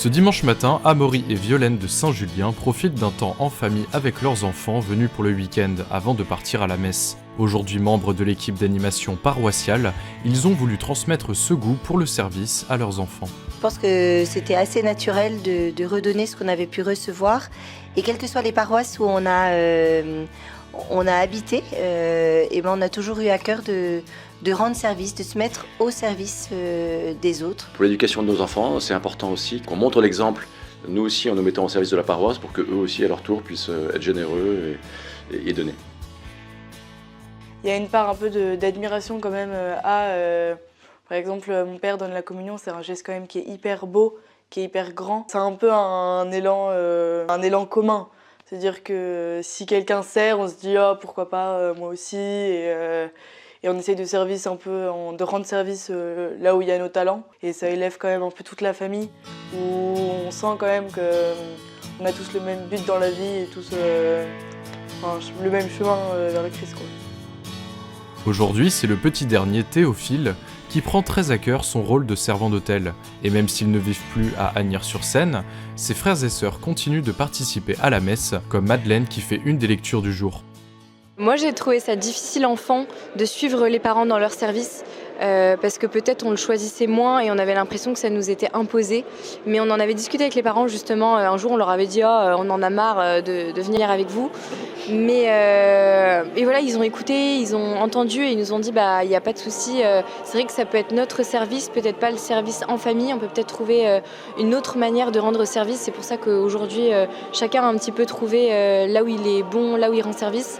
Ce dimanche matin, Amaury et Violaine de Saint-Julien profitent d'un temps en famille avec leurs enfants venus pour le week-end avant de partir à la messe. Aujourd'hui membres de l'équipe d'animation paroissiale, ils ont voulu transmettre ce goût pour le service à leurs enfants. Je pense que c'était assez naturel de redonner ce qu'on avait pu recevoir. Et quelles que soient les paroisses où on a habité, et on a toujours eu à cœur de rendre service, de se mettre au service des autres. Pour l'éducation de nos enfants, c'est important aussi qu'on montre l'exemple, nous aussi en nous mettant au service de la paroisse, pour qu'eux aussi à leur tour puissent être généreux et donner. Il y a une part un peu d'admiration quand même par exemple, mon père donne la communion, c'est un geste quand même qui est hyper beau, qui est hyper grand. C'est un peu un élan commun. C'est-à-dire que si quelqu'un sert, on se dit « oh, pourquoi pas moi aussi » et on essaye de rendre service là où il y a nos talents. Et ça élève quand même un peu toute la famille, où on sent quand même qu'on a tous le même but dans la vie et tous le même chemin vers le Christ, quoi. Aujourd'hui, c'est le petit dernier, Théophile, qui prend très à cœur son rôle de servant d'hôtel. Et même s'ils ne vivent plus à Agnières-sur-Seine, ses frères et sœurs continuent de participer à la messe, comme Madeleine qui fait une des lectures du jour. Moi, j'ai trouvé ça difficile enfant de suivre les parents dans leur service parce que peut-être on le choisissait moins et on avait l'impression que ça nous était imposé. Mais on en avait discuté avec les parents justement. Un jour, on leur avait dit « oh, on en a marre de venir avec vous ». Mais et voilà, ils ont écouté, ils ont entendu et ils nous ont dit bah il n'y a pas de souci. C'est vrai que ça peut être notre service, peut-être pas le service en famille. On peut peut-être trouver une autre manière de rendre service. C'est pour ça qu'aujourd'hui, chacun a un petit peu trouvé là où il est bon, là où il rend service.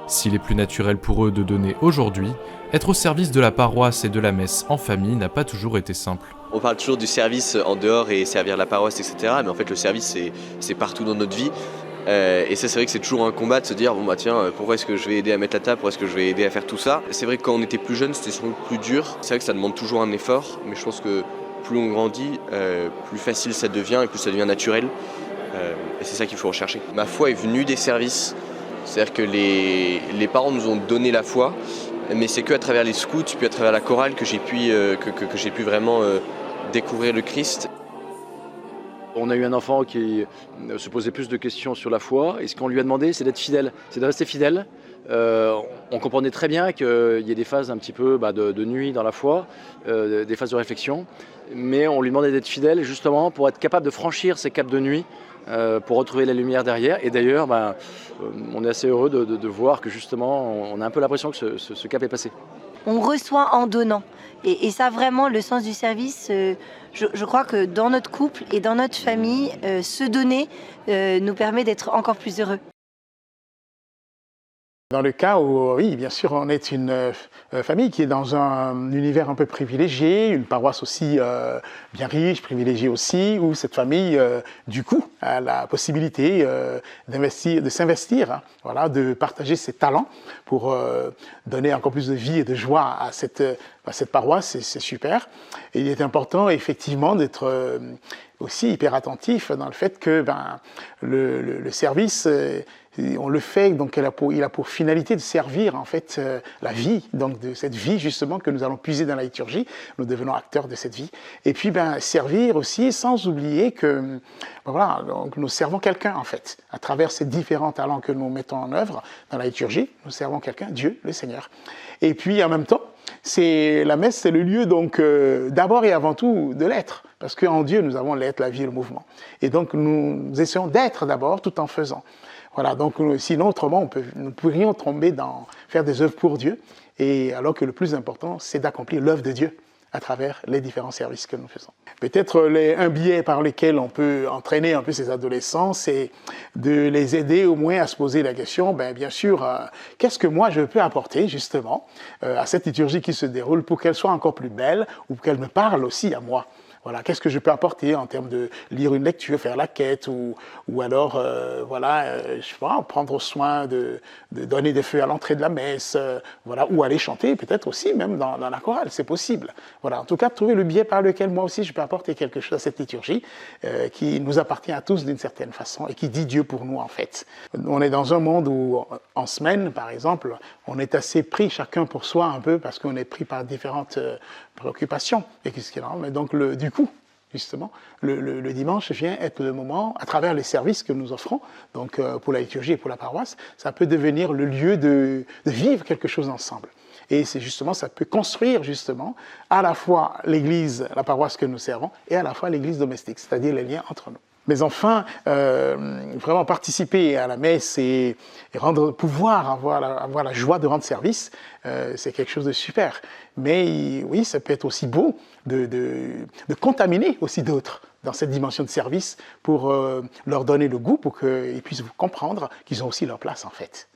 S'il est plus naturel pour eux de donner aujourd'hui, être au service de la paroisse et de la messe en famille n'a pas toujours été simple. On parle toujours du service en dehors et servir la paroisse, etc. Mais en fait, le service, c'est partout dans notre vie. Et ça, c'est vrai que c'est toujours un combat de se dire bon bah tiens, pourquoi est-ce que je vais aider à mettre la table, pourquoi est-ce que je vais aider à faire tout ça. C'est vrai que quand on était plus jeune, c'était sans doute plus dur. C'est vrai que ça demande toujours un effort, mais je pense que plus on grandit, plus facile ça devient et plus ça devient naturel. Et c'est ça qu'il faut rechercher. Ma foi est venue des services. C'est-à-dire que les parents nous ont donné la foi, mais c'est qu'à travers les scouts, puis à travers la chorale que j'ai pu vraiment découvrir le Christ. On a eu un enfant qui se posait plus de questions sur la foi, et ce qu'on lui a demandé, c'est d'être fidèle, c'est de rester fidèle. On comprenait très bien qu'il y ait des phases un petit peu de nuit dans la foi, des phases de réflexion, mais on lui demandait d'être fidèle justement pour être capable de franchir ces caps de nuit, pour retrouver la lumière derrière. Et d'ailleurs, on est assez heureux de voir que justement, on a un peu l'impression que ce cap est passé. On reçoit en donnant. Et ça, vraiment, le sens du service, je crois que dans notre couple et dans notre famille, se donner nous permet d'être encore plus heureux. Dans le cas où, oui, bien sûr, on est une famille qui est dans un univers un peu privilégié, une paroisse aussi bien riche, privilégiée aussi, où cette famille, du coup, a la possibilité d'investir, de s'investir, hein, voilà, de partager ses talents pour donner encore plus de vie et de joie à cette paroisse, c'est super. Et il est important, effectivement, d'être aussi hyper attentif dans le fait que le service, on le fait, donc il a pour finalité de servir en fait la vie, donc de cette vie justement que nous allons puiser dans la liturgie, nous devenons acteurs de cette vie. Et puis servir aussi sans oublier que voilà, donc nous servons quelqu'un en fait, à travers ces différents talents que nous mettons en œuvre dans la liturgie, nous servons quelqu'un, Dieu, le Seigneur. Et puis en même temps, la messe, c'est le lieu donc d'abord et avant tout de l'être, parce qu'en Dieu nous avons l'être, la vie et le mouvement. Et donc nous essayons d'être d'abord tout en faisant. Voilà, donc sinon autrement nous pourrions tomber dans faire des œuvres pour Dieu, et alors que le plus important c'est d'accomplir l'œuvre de Dieu à travers les différents services que nous faisons. Peut-être un biais par lequel on peut entraîner un peu ces adolescents, c'est de les aider au moins à se poser la question, bien sûr, qu'est-ce que moi je peux apporter justement à cette liturgie qui se déroule pour qu'elle soit encore plus belle ou pour qu'elle me parle aussi à moi. Voilà, qu'est-ce que je peux apporter en termes de lire une lecture, faire la quête, ou alors, je sais pas, prendre soin de donner des feux à l'entrée de la messe, voilà, ou aller chanter, peut-être aussi, même dans la chorale, c'est possible. Voilà, en tout cas, trouver le biais par lequel moi aussi je peux apporter quelque chose à cette liturgie, qui nous appartient à tous d'une certaine façon, et qui dit Dieu pour nous, en fait. On est dans un monde où, en semaine, par exemple, on est assez pris chacun pour soi un peu, parce qu'on est pris par différentes préoccupations, et qu'est-ce qu'il y a, mais donc du coup, justement, le dimanche vient être le moment, à travers les services que nous offrons, donc pour la liturgie et pour la paroisse, ça peut devenir le lieu de vivre quelque chose ensemble. Et c'est justement, ça peut construire justement à la fois l'église, la paroisse que nous servons, et à la fois l'église domestique, c'est-à-dire les liens entre nous. Mais enfin, vraiment participer à la messe et pouvoir avoir la joie de rendre service, c'est quelque chose de super. Mais oui, ça peut être aussi beau de contaminer aussi d'autres dans cette dimension de service pour leur donner le goût, pour qu'ils puissent comprendre qu'ils ont aussi leur place en fait.